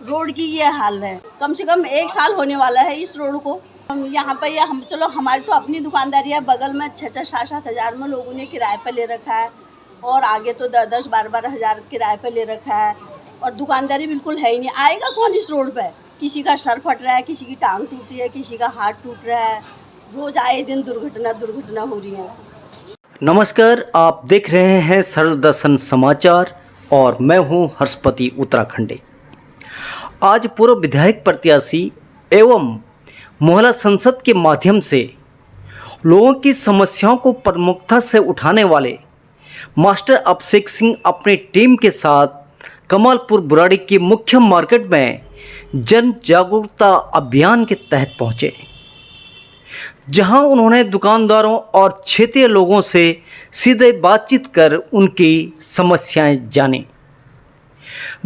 Road की ये हाल है। कम से कम 1 साल होने वाला है इस रोड को। हम यहाँ पर हम चलो हमारी तो अपनी दुकानदारी है, बगल में 6-6, 7-7 हज़ार में लोगों ने किराए पर ले रखा है और आगे तो 10-10, 12-12 हज़ार किराए पर ले रखा है और दुकानदारी बिल्कुल है ही नहीं। आएगा कौन इस रोड पर? किसी का सर फट रहा है, किसी की टांग टूट रही है, किसी का हाथ टूट रहा है। रोज़ आए दिन दुर्घटना हो रही है। नमस्कार, आप देख रहे हैं सर्वदर्शन समाचार और मैं हूं हर्षपति उत्तराखंडी। आज पूर्व विधायक प्रत्याशी एवं मोहल्ला संसद के माध्यम से लोगों की समस्याओं को प्रमुखता से उठाने वाले मास्टर अभिषेक सिंह अपनी टीम के साथ कमालपुर बुराड़ी की मुख्य मार्केट में जन जागरूकता अभियान के तहत पहुंचे, जहां उन्होंने दुकानदारों और क्षेत्रीय लोगों से सीधे बातचीत कर उनकी समस्याएं जानी।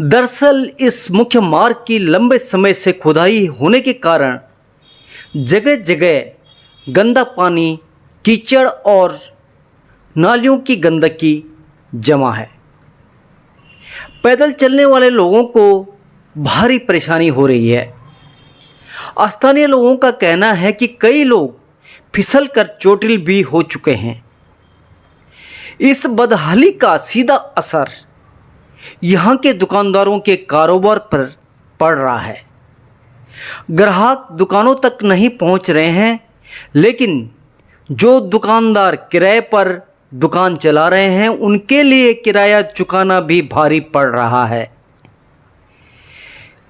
दरअसल इस मुख्य मार्ग की लंबे समय से खुदाई होने के कारण जगह जगह गंदा पानी, कीचड़ और नालियों की गंदगी जमा है। पैदल चलने वाले लोगों को भारी परेशानी हो रही है। स्थानीय लोगों का कहना है कि कई लोग फिसलकर चोटिल भी हो चुके हैं। इस बदहाली का सीधा असर यहाँ के दुकानदारों के कारोबार पर पड़ रहा है। ग्राहक दुकानों तक नहीं पहुँच रहे हैं, लेकिन जो दुकानदार किराए पर दुकान चला रहे हैं उनके लिए किराया चुकाना भी भारी पड़ रहा है।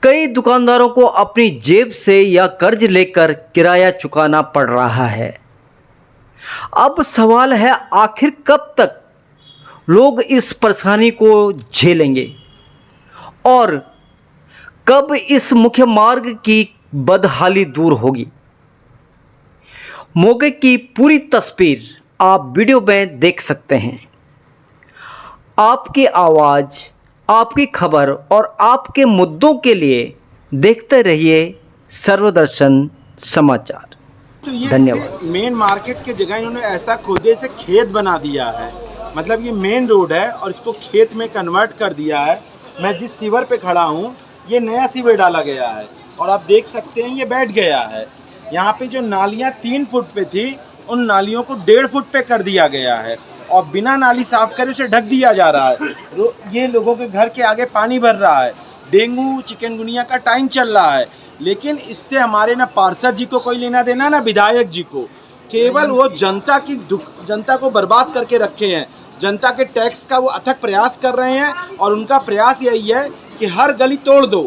कई दुकानदारों को अपनी जेब से या कर्ज लेकर किराया चुकाना पड़ रहा है। अब सवाल है, आखिर कब तक लोग इस परेशानी को झेलेंगे और कब इस मुख्य मार्ग की बदहाली दूर होगी? मौके की पूरी तस्वीर आप वीडियो में देख सकते हैं। आपकी आवाज़, आपकी खबर और आपके मुद्दों के लिए देखते रहिए सर्वदर्शन समाचार। तो ये धन्यवाद। मेन मार्केट के जगह इन्होंने ऐसा खोदे से खेत बना दिया है। मतलब ये मेन रोड है और इसको खेत में कन्वर्ट कर दिया है। मैं जिस सीवर पे खड़ा हूँ ये नया सीवर डाला गया है और आप देख सकते हैं ये बैठ गया है। यहाँ पे जो नालियाँ 3 फुट पे थी उन नालियों को 1.5 फुट पे कर दिया गया है और बिना नाली साफ करे उसे ढक दिया जा रहा है। ये लोगों के घर के आगे पानी भर रहा है। डेंगू चिकनगुनिया का टाइम चल रहा है, लेकिन इससे हमारे ना पार्षद जी को कोई लेना देना ना विधायक जी को। केवल वो जनता को बर्बाद करके रखे हैं। जनता के टैक्स का वो अथक प्रयास कर रहे हैं और उनका प्रयास यही है कि हर गली तोड़ दो।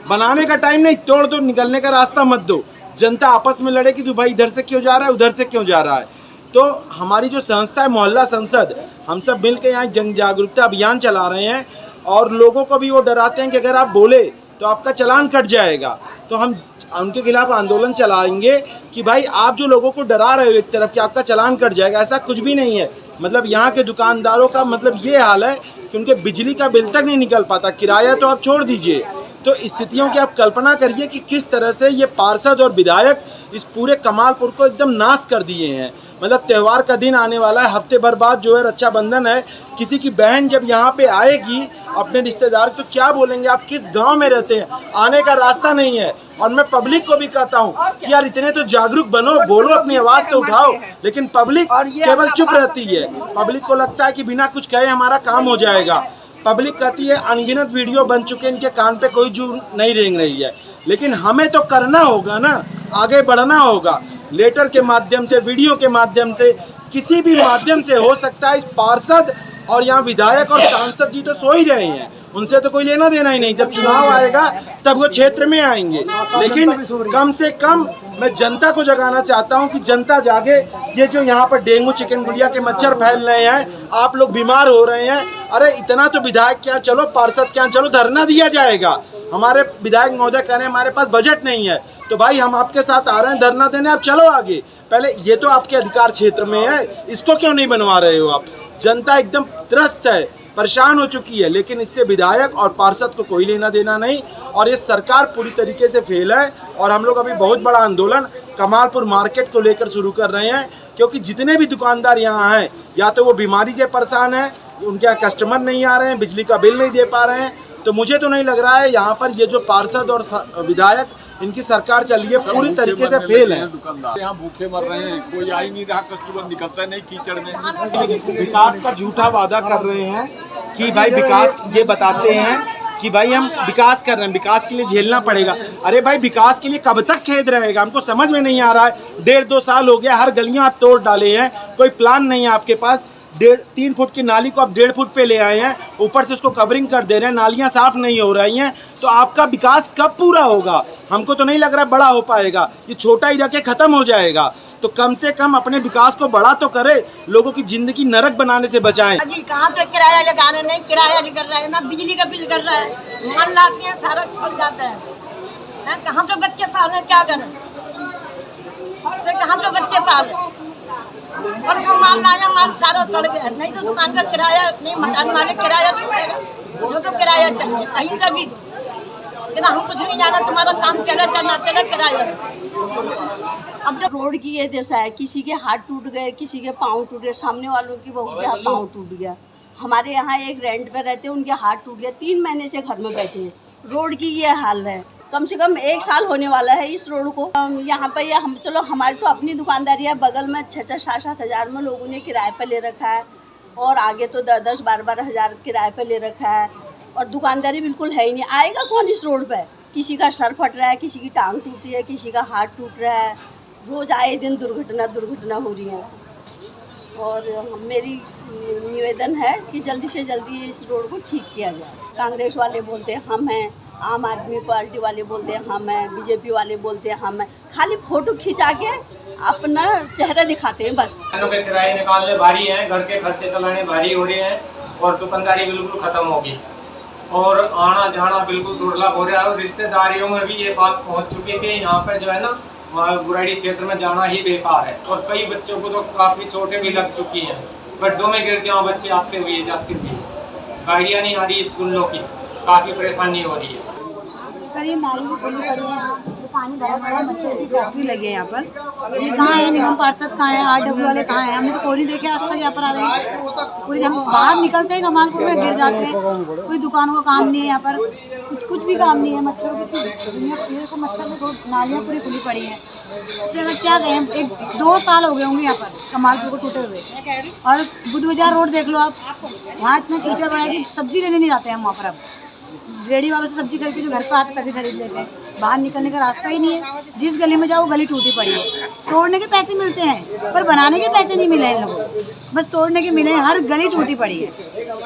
बनाने का टाइम नहीं, तोड़ दो, निकलने का रास्ता मत दो। जनता आपस में लड़े कि तू भाई इधर से क्यों जा रहा है, उधर से क्यों जा रहा है। तो हमारी जो संस्था है मोहल्ला संसद, हम सब मिलकर यहाँ जन जागरूकता अभियान चला रहे हैं और लोगों को भी वो डराते हैं कि अगर आप बोले तो आपका चालान कट जाएगा। तो हम उनके खिलाफ आंदोलन चलाएंगे कि भाई आप जो लोगों को डरा रहे हो एक तरफ कि आपका चालान कट जाएगा, ऐसा कुछ भी नहीं है। मतलब यहाँ के दुकानदारों का मतलब ये हाल है कि उनके बिजली का बिल तक नहीं निकल पाता, किराया तो आप छोड़ दीजिए। तो स्थितियों की आप कल्पना करिए कि किस तरह से ये पार्षद और विधायक इस पूरे कमालपुर को एकदम नाश कर दिए हैं। मतलब त्यौहार का दिन आने वाला है, हफ्ते भर बाद जो है रक्षाबंधन है। किसी की बहन जब यहाँ पे आएगी अपने रिश्तेदार तो क्या बोलेंगे, आप किस गांव में रहते हैं, आने का रास्ता नहीं है। और मैं पब्लिक को भी कहता हूँ कि यार इतने तो जागरूक बनो, बोलो, अपनी आवाज़ तो उठाओ, लेकिन पब्लिक केवल चुप रहती है। पब्लिक को लगता है कि बिना कुछ कहे हमारा काम हो जाएगा। पब्लिक कहती है अनगिनत वीडियो बन चुके हैं, इनके कान पे कोई जू नहीं रेंग रही है। लेकिन हमें तो करना होगा ना, आगे बढ़ना होगा। लेटर के माध्यम से, वीडियो के माध्यम से, किसी भी माध्यम से हो सकता है। इस पार्षद और यहाँ विधायक और सांसद जी तो सो ही रहे हैं, उनसे तो कोई लेना देना ही नहीं। जब चुनाव आएगा तब वो क्षेत्र में आएंगे। लेकिन कम से कम मैं जनता को जगाना चाहता हूँ कि जनता जागे। ये जो यहाँ पर डेंगू चिकनगुनिया के मच्छर फैल रहे हैं, आप लोग बीमार हो रहे हैं, अरे इतना तो विधायक क्या चलो, पार्षद क्या चलो, धरना दिया जाएगा। हमारे विधायक महोदय कह रहे हैं हमारे पास बजट नहीं है, तो भाई हम आपके साथ आ रहे हैं धरना देने, आप चलो आगे। पहले ये तो आपके अधिकार क्षेत्र में है, इसको क्यों नहीं बनवा रहे हो आप? जनता एकदम त्रस्त है, परेशान हो चुकी है, लेकिन इससे विधायक और पार्षद को कोई लेना देना नहीं। और ये सरकार पूरी तरीके से फेल है। और हम लोग अभी बहुत बड़ा आंदोलन कमालपुर मार्केट को लेकर शुरू कर रहे हैं, क्योंकि जितने भी दुकानदार यहाँ हैं या तो वो बीमारी से परेशान हैं, उनके यहाँ कस्टमर नहीं आ रहे हैं, बिजली का बिल नहीं दे पा रहे हैं, तो मुझे तो नहीं लग रहा है यहाँ पर ये जो पार्षद और विधायक इनकी सरकार चल रही है पूरी तरीके से फेल है। दुकानदार यहाँ भूखे मर रहे हैं, कोई आ ही नहीं रहा, कस्टमर निकलता नहीं कीचड़ में। विकास का झूठा वादा कर रहे हैं कि भाई विकास, ये बताते हैं कि भाई हम विकास कर रहे हैं, विकास के लिए झेलना पड़ेगा। अरे भाई विकास के लिए कब तक खेद रहेगा, हमको समझ में नहीं आ रहा है। 1.5-2 साल हो गया, हर गलियां आप तोड़ डाले हैं, कोई प्लान नहीं है आपके पास। 3 फुट की नाली को आप 1.5 फुट पे ले आए हैं, ऊपर से उसको कवरिंग कर दे रहे हैं, नालियां साफ नहीं हो रही हैं। तो आपका विकास कब पूरा होगा? हमको तो नहीं लग रहा है बड़ा हो पाएगा, ये छोटा ही रह के खत्म हो जाएगा। तो कम से कम अपने विकास को बड़ा तो करे, लोगों की जिंदगी नरक बनाने से बचाएं। जी कहाँ पे किराया लगा रहे, नहीं किराया नहीं कर रहा है, ना बिजली का बिल कर रहा है, माल लाते हैं सारा छड़ जाता है। कहाँ पे बच्चे पाले, क्या करें, कहाँ पे बच्चे पाले, और जो माल लाया माल सारा सड़ गया। नहीं तो दुकान का किराया नहीं, मकान मालिक किराया जो तो किराया चाहिए कहीं से भी, हम कुछ नहीं जाना, तुम्हारा काम चला चलना चला किराया। अब जब रोड की ये दशा है, किसी के हाथ टूट गए, किसी के पाँव टूट गए, सामने वालों की बहू का पाँव टूट गया। हमारे यहाँ एक रेंट पे रहते हैं, उनके हाथ टूट गया, 3 महीने से घर में बैठे हैं। रोड की ये हाल है, कम से कम 1 साल होने वाला है इस रोड को। यहाँ पर हम चलो हमारी तो अपनी दुकानदारी है, बगल में 6-6, 7-7 हज़ार में लोगों ने किराए पर ले रखा है, और आगे तो 10-10, 12-12 हज़ार किराए पर ले रखा है, और दुकानदारी बिल्कुल है ही नहीं। आएगा कौन इस रोड पर? किसी का सर फट रहा है, किसी की टांग टूटी है, किसी का हाथ टूट रहा है, रोज़ आए दिन दुर्घटना हो रही है। और मेरी निवेदन है कि जल्दी से जल्दी इस रोड को ठीक किया जाए। कांग्रेस वाले बोलते हैं हम हैं, आम आदमी पार्टी वाले बोलते हैं हम हैं, बीजेपी वाले बोलते हैं हम हैं, खाली फोटो खिंचा के अपना चेहरा दिखाते हैं बस। के किराए निकालने भारी हैं, घर के खर्चे चलाने भारी हो रहे हैं, और दुकानदारी बिल्कुल खत्म होगी, और आना जाना बिल्कुल दुर्लभ हो रहा है। और रिश्तेदारियों में भी ये बात पहुंच चुकी है कि यहाँ पर जो है ना बुराड़ी क्षेत्र में जाना ही बेकार है, और कई बच्चों को तो काफ़ी चोटें भी लग चुकी हैं, गड्ढों में गिर जहाँ बच्चे आते हुए जाते हुए, गाड़ियाँ नहीं आ रही स्कूलों की, काफ़ी परेशानी हो रही है। सर ये नाली भी खुली पड़ी है, पानी भरा पड़ा, मच्छर की फैक्ट्री लगी है यहाँ पर। ये कहाँ है, निगम पार्षद कहाँ है, RW वाले कहाँ है? हमने तो कोई नहीं देखे आज तक यहाँ पर आ रहे हैं। पूरी हम बाहर निकलते हैं कमालपुर में गिर जाते हैं, कोई दुकानों का काम नहीं है यहाँ पर, कुछ भी काम नहीं है। मच्छरों की को मच्छर में नालियाँ पूरी खुली पड़ी हैं। इससे अगर क्या कहें, 1-2 साल हो गए होंगे यहाँ पर कमालपुर को टूटे हुए। और बुद्ध बाजार रोड देख लो आप, वहाँ इतना कीचड़ पड़ा है कि सब्जी लेने नहीं जाते हैं वहाँ पर। अब रेडी वालों से सब्जी खरीद के जो घर पर आते तभी खरीद लेते हैं, बाहर निकलने का रास्ता ही नहीं है। जिस गली में जाओ गली टूटी पड़ी है। तोड़ने के पैसे मिलते हैं पर बनाने के पैसे नहीं मिले हैं लोगों को, बस तोड़ने के मिले हैं। हर गली टूटी पड़ी है,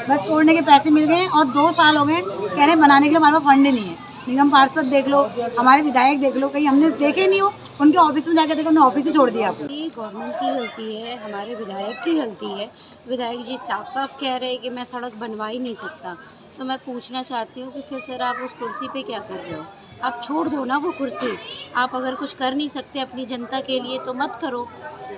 बस तोड़ने के पैसे मिल गए हैं, और 2 साल हो गए कह रहे हैं बनाने के लिए हमारे पास फंड नहीं है। निगम पार्षद देख लो, हमारे विधायक देख लो, कहीं हमने देखे नहीं हो, उनके ऑफिस में जाकर देखो, हमने ऑफिस ही छोड़ दिया। ये गवर्नमेंट की गलती है, हमारे विधायक की गलती है। विधायक जी साफ साफ कह रहे हैं कि मैं सड़क बनवा ही नहीं सकता। तो मैं पूछना चाहती हूँ कि फिर सर आप उस कुर्सी पे क्या कर रहे हो? आप छोड़ दो ना वो कुर्सी। आप अगर कुछ कर नहीं सकते अपनी जनता के लिए तो मत करो।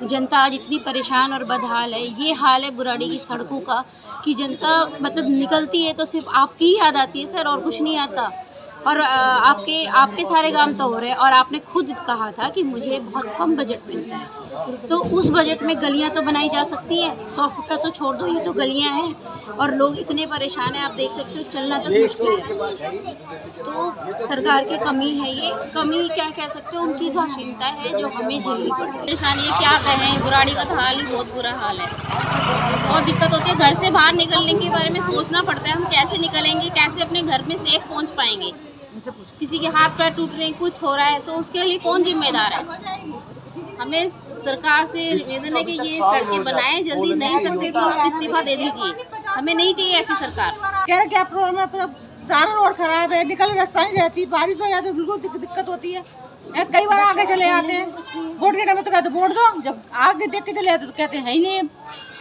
जनता आज इतनी परेशान और बदहाल है। ये हाल है बुराड़ी की सड़कों का कि जनता मतलब निकलती है तो सिर्फ आपकी ही याद आती है सर, और कुछ नहीं आता। और आपके सारे काम तो हो रहे हैं, और आपने खुद कहा था कि मुझे बहुत कम बजट मिलता है, तो उस बजट में गलियां तो बनाई जा सकती हैं। 100 फुट का तो छोड़ दो, ये तो गलियां हैं, और लोग इतने परेशान हैं, आप देख सकते हो चलना तक मुश्किल है। तो सरकार की कमी है, ये कमी क्या कह सकते हो, उनकी उदासीनता है जो हमें झेलनी पड़ती है। परेशानी क्या कहें, बुराड़ी का तो हाल ही बहुत बुरा हाल है, बहुत दिक्कत होती है। घर से बाहर निकलने के बारे में सोचना पड़ता है, हम कैसे निकलेंगे, कैसे अपने घर में सेफ पहुँच पाएंगे। किसी के हाथ पैर टूट रहे, कुछ हो रहा है तो उसके लिए कौन जिम्मेदार है? हमें सरकार से निवेदन है कि ये सड़कें बनाएं जल्दी, नहीं सकते तो आप इस्तीफा दे दीजिए, हमें नहीं चाहिए ऐसी सरकार। क्या प्रॉब्लम है, मतलब सारा रोड खराब है, निकल रास्ता नहीं रहती, बारिश हो जाती है बिल्कुल दिक्कत होती है। कई बार आगे चले जाते हैं, वोट के टाइम में तो कहते वोट दो, जब आगे देख के चले जाते तो कहते हैं ही नहीं,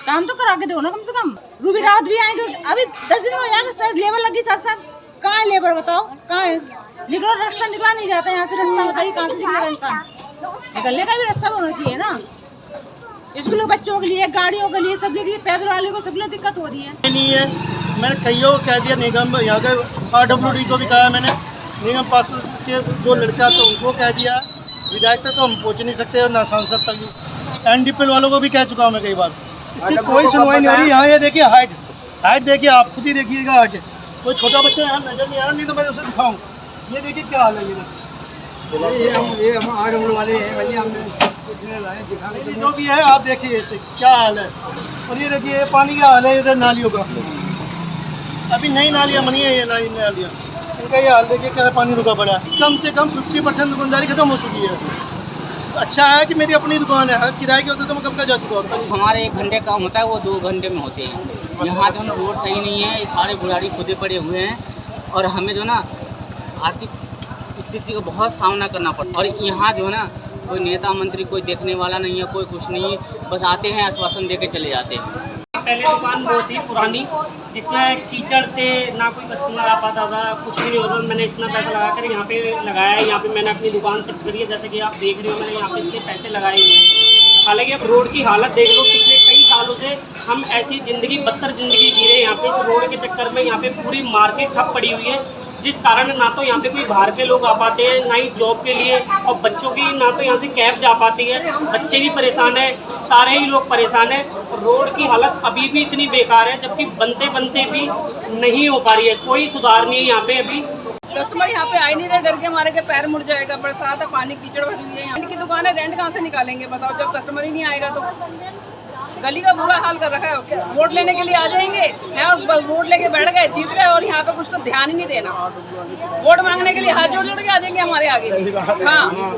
काम तो करा के दो ना कम से कम। रूबी रावत भी आई तो अभी 10 दिन हो जाएगा सर, लेबर लगी साथ। कहाँ है लेबर बताओ, कहाँ है? निकलो, रास्ता निकला नहीं जाता यहाँ से, रास्ता बताइए कहाँ से निकलेगा इंसान? निकलने का भी रास्ता होना चाहिए ना, स्कूलों बच्चों के लिए, गाड़ियों के लिए, सब के लिए, पैदल वाले को सब लिए दिक्कत हो रही है। नहीं है, मैंने कईयों को कह दिया, निगम यहाँ के RWD को भी कहा मैंने, निगम पार्षद के जो लड़का तो उनको कह दिया, विधायक तक तो हम पहुँच नहीं सकते और ना सांसद तक। NDPL वालों को भी कह चुका हूँ मैं कई बार, इसकी कोई सुनवाई नहीं हो रही। यहाँ ये देखिए हाइट देखिए, आप खुद ही देखिएगा, हाइट कोई छोटा बच्चा यहाँ नजर नहीं आ रहा, नहीं तो मैं उसे दिखाऊं। ये देखिए क्या हाल है ये हम 8 उम्र वाले हैं भैया, हमने दिखाने के लिए जो भी है आप देखिए इसे क्या हाल है। और ये देखिए पानी का हाल है इधर नालियों का, अभी नई नालियाँ बनी है, ये नई नालियाँ, इनका ये हाल देखिए क्या पानी रुका पड़ा है। कम से कम 50% दुकानदारी खत्म हो चुकी है। अच्छा है कि मेरी अपनी दुकान है, किराए के होते तो मैं कब का जा चुका होता। हमारे 1 घंटे काम होता है, वो 2 घंटे में होते हैं। यहाँ जो ना रोड सही नहीं है, ये सारे बुढ़ारी खुदे पड़े हुए हैं और हमें जो ना आर्थिक स्थिति का बहुत सामना करना पड़ता है। और यहाँ जो ना कोई नेता मंत्री कोई देखने वाला नहीं है, कोई कुछ नहीं है, बस आते हैं आश्वासन दे के चले जाते हैं। पहले दुकान बहुत ही पुरानी, जिसमें कीचड़ से ना कोई कस्टमर आ पाता था, कुछ भी नहीं होता। मैंने इतना पैसा लगाकर यहाँ पे लगाया है, यहाँ पे मैंने अपनी दुकान शिफ्ट करी है, जैसे कि आप देख रहे हो मैंने यहाँ पे इतने पैसे लगाए हुए हैं। हालांकि अब रोड की हालत देख लो, पिछले कई सालों से हम ऐसी ज़िंदगी बदतर ज़िंदगी जी रहे हैं। यहाँ पे इस रोड के चक्कर में यहाँ पे पूरी मार्केट ठप पड़ी हुई है, जिस कारण ना तो यहाँ पे कोई बाहर के लोग आ पाते हैं, ना ही जॉब के लिए, और बच्चों की ना तो यहाँ से कैब जा पाती है। बच्चे भी परेशान हैं, सारे ही लोग परेशान हैं। रोड की हालत अभी भी इतनी बेकार है, जबकि बनते बनते भी नहीं हो पा रही है, कोई सुधार नहीं है यहाँ पे अभी। कस्टमर यहाँ पे आ ही नहीं रहे, डर के हमारे के पैर मुड़ जाएगा। बरसात है, पानी कीचड़ भरी हुई है, यहाँ की दुकान है, रेंट कहाँ से निकालेंगे बताओ, जब कस्टमर ही नहीं आएगा तो। गली का बुरा हाल कर रखा है, वोट लेने के लिए आ जाएंगे, वोट लेके बैठ गए, जीत गए, और यहाँ पे कुछ को ध्यान ही नहीं देना। वोट मांगने के लिए हाथ जोड़ जोड़ के आ जाएंगे हमारे आगे, हाँ,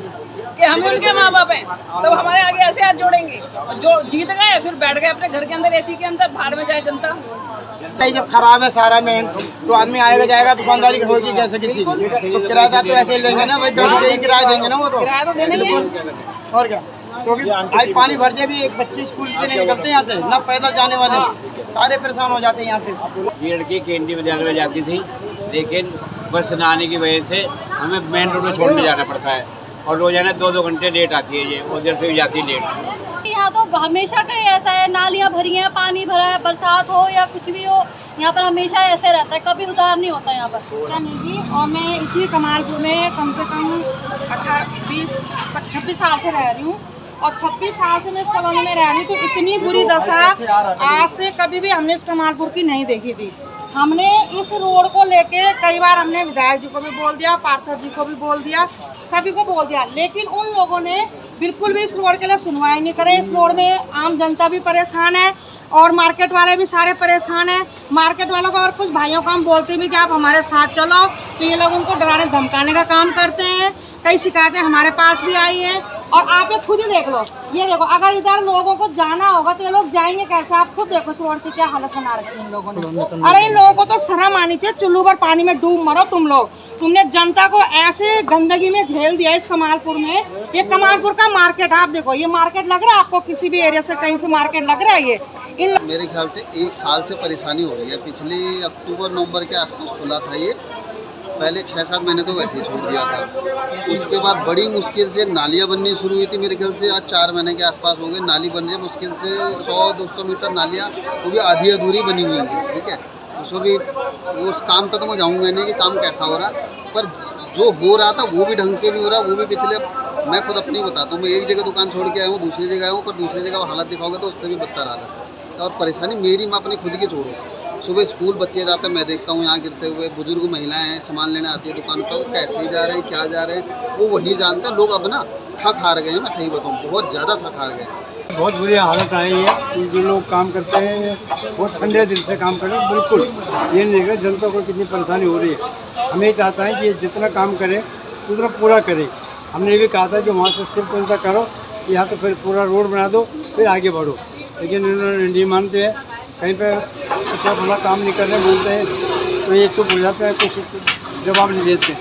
कि हम उनके माँ बाप हैं, तब हमारे आगे ऐसे हाथ जोड़ेंगे। और जो जीत गए फिर बैठ गए अपने घर के अंदर, एसी के अंदर, बाहर में जाए जनता। जब खराब है सारा मेन, तो आदमी आएगा जाएगा, दुकानदारी होगी कैसे किसी की, तो किराएदार तो ऐसे लेंगे ना भाई, बैठ के ही किराया देंगे ना, वो तो किराया तो देना ही है। और क्या, क्योंकि आज पानी भर जाए भी एक बच्चे स्कूल से नहीं निकलते यहाँ से, ना पैदल जाने वाले सारे परेशान हो जाते हैं यहाँ पे। ये लड़की केंद्रीय विद्यालय में जाती थी, लेकिन बस न आने की वजह से हमें मेन रोड में छोड़ने जाना पड़ता है, और रोजाना 2-2 घंटे लेट आती है, ये उधर से भी जाती है लेट। यहाँ तो हमेशा का ऐसा है, नालियाँ भरी हैं, पानी भरा है, बरसात हो या कुछ भी हो, यहाँ पर हमेशा ऐसे रहता है, कभी उधार नहीं होता यहाँ पर। क्या नहीं जी, और मैं इसी कमालपुर में कम से कम 26 साल से रह रही हूँ, और 26 साल से मैं इस कॉलोनी में रह रही हूँ, तो इतनी बुरी दशा आज से कभी भी हमने इस कमालपुर की नहीं देखी थी। हमने इस रोड को लेके कई बार हमने विधायक जी को भी बोल दिया, पार्षद जी को भी बोल दिया, सभी को बोल दिया, लेकिन उन लोगों ने बिल्कुल भी इस रोड के लिए सुनवाई नहीं करे। इस रोड में आम जनता भी परेशान है और मार्केट वाले भी सारे परेशान हैं। मार्केट वालों को और कुछ भाइयों को हम बोलते भी कि आप हमारे साथ चलो, तो ये लोग उनको डराने धमकाने का काम करते हैं। कई शिकायतें हमारे पास भी आई हैं, और आप ये खुद ही देख लो, ये देखो, अगर इधर लोगों को जाना होगा तो ये लोग जाएंगे कैसे? आप खुद देखो इस रोड की क्या हालत बना रखी है इन लोगों ने। अरे इन लोगों को तो शर्म आनी चाहिए, चुल्लू पर पानी में डूब मरो तुम लोग। तुमने जनता को ऐसे गंदगी में झेल दिया इस कमालपुर में। ये कमालपुर का मार्केट, आप देखो, ये मार्केट लग रहा है आपको? किसी भी एरिया से कहीं से मार्केट लग रहा है ये? मेरे ख्याल से 1 साल से परेशानी हो रही है। पिछले अक्टूबर-नवंबर के आसपास खुला था ये, पहले 6-7 महीने तो वैसे ही छोड़ दिया था। उसके बाद बड़ी मुश्किल से नालियाँ बननी शुरू हुई थी, मेरे ख्याल से आज 4 महीने के आसपास हो गए नाली बन रही है। मुश्किल से 100-200 मीटर नालियाँ, वो भी आधी अधूरी बनी हुई है, ठीक है। उसमें भी उस काम पे तो मैं जाऊँगा नहीं कि काम कैसा हो रहा, पर जो हो रहा था वो भी ढंग से नहीं हो रहा। वो भी पिछले, मैं खुद अपनी बताता हूँ, मैं एक जगह दुकान छोड़ के आया हूँ, दूसरी जगह आया हूँ, पर दूसरी जगह हालत दिखाओगे तो उससे भी बदतर आ रहा है। और परेशानी मेरी, मैं अपनी खुद की छोड़ूँ, सुबह स्कूल बच्चे जाते हैं, मैं देखता हूँ यहाँ गिरते हुए। बुजुर्ग महिलाएं हैं, सामान लेने आती है दुकान पर, वो कैसे जा रहे हैं, क्या जा रहे हैं, वो वही जानते हैं। लोग अब ना थक हार गए हैं, मैं सही बताऊँ, बहुत ज़्यादा थक हार गए। बहुत बुरी हालत आई है। जो लोग काम करते हैं बहुत ठंडे दिल से काम कर रहे हैं, बिल्कुल ये नहीं देख रहे जनता को कितनी परेशानी हो रही है। हम ये चाहते हैं कि जितना काम करे उतना पूरा करे। हमने ये भी कहा था कि वहाँ से सिर्फ उनका करो, यहाँ तो फिर पूरा रोड बना दो, फिर आगे बढ़ो, लेकिन इन्होंने नहीं मानते हैं। कहीं पर अच्छा भला काम नहीं करने बोलते हैं तो ये चुप हो जाता है, कुछ जवाब नहीं देते।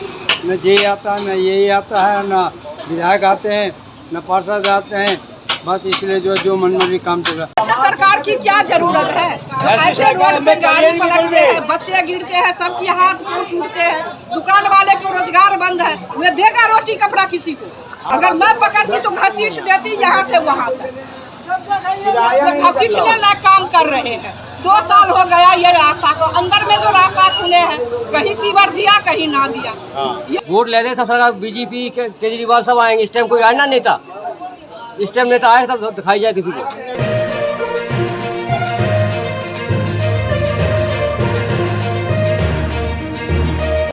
न ये आता है, न यही आता है, न विधायक आते हैं, न पार्षद आते हैं, बस इसलिए जो मनमानी काम चल रहा है। सरकार की क्या जरूरत है? ऐसे रोड पे गाड़ी पलटते हैं, बच्चे गिरते हैं, सबके हाथ पांव टूटते हैं, दुकान वाले को रोजगार बंद है, वे देगा रोटी कपड़ा किसी को? अगर मैं पकड़ती तो घसीट देती यहाँ से वहाँ तक। घसीटने ना काम कर रहे हैं। 2 साल हो गया ये रास्ता को, अंदर में जो रास्ता खुले हैं, कहीं सीवर दिया कहीं ना दिया। वोट ले रहे सब सरकार, बीजेपी केजरीवाल सब आएंगे। इस टाइम कोई आए ना नेता, इस टाइम नेता आए तब दिखाई जाए किसी को।